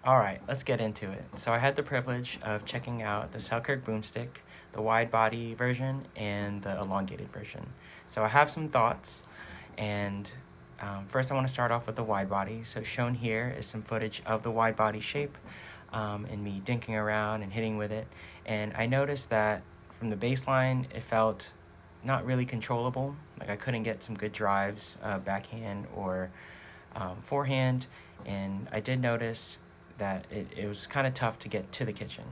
Alright, let's get into it. So I had the privilege of checking out the Selkirk Boomstick, the wide body version, and the elongated version. So I have some thoughts, and first I want to start off with the wide body. So shown here is some footage of the wide body shape and me dinking around and hitting with it. And I noticed that from the baseline, it felt not really controllable. Like I couldn't get some good drives, backhand or forehand. And I did notice that it was kind of tough to get to the kitchen.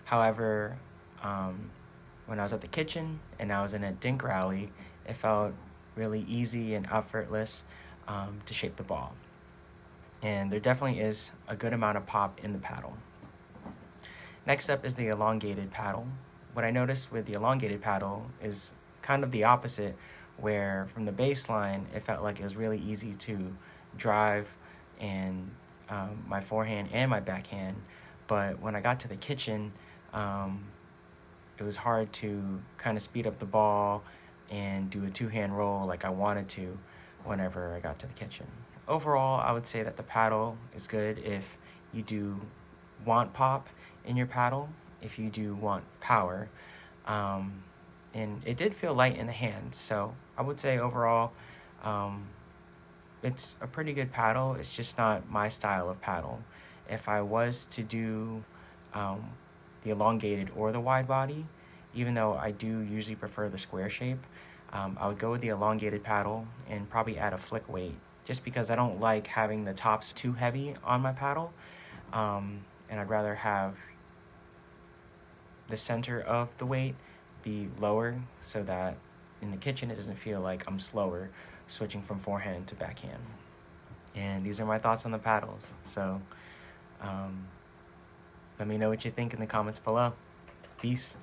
However, when I was at the kitchen and I was in a dink rally, it felt really easy and effortless to shape the ball. And there definitely is a good amount of pop in the paddle. Next up is the elongated paddle. What I noticed with the elongated paddle is kind of the opposite, where from the baseline, it felt like it was really easy to drive and my forehand and my backhand. But when I got to the kitchen, it was hard to kind of speed up the ball and do a two-hand roll like I wanted to whenever I got to the kitchen. Overall, I would say that the paddle is good if you do want pop in your paddle, if you do want power. And it did feel light in the hands, so I would say overall, it's a pretty good paddle. It's just not my style of paddle. If I was to do the elongated or the wide body, even though I do usually prefer the square shape, I would go with the elongated paddle and probably add a flick weight, just because I don't like having the tops too heavy on my paddle, and I'd rather have the center of the weight be lower so that in the kitchen it doesn't feel like I'm slower switching from forehand to backhand. And these are my thoughts on the paddles. So let me know what you think in the comments below. Peace.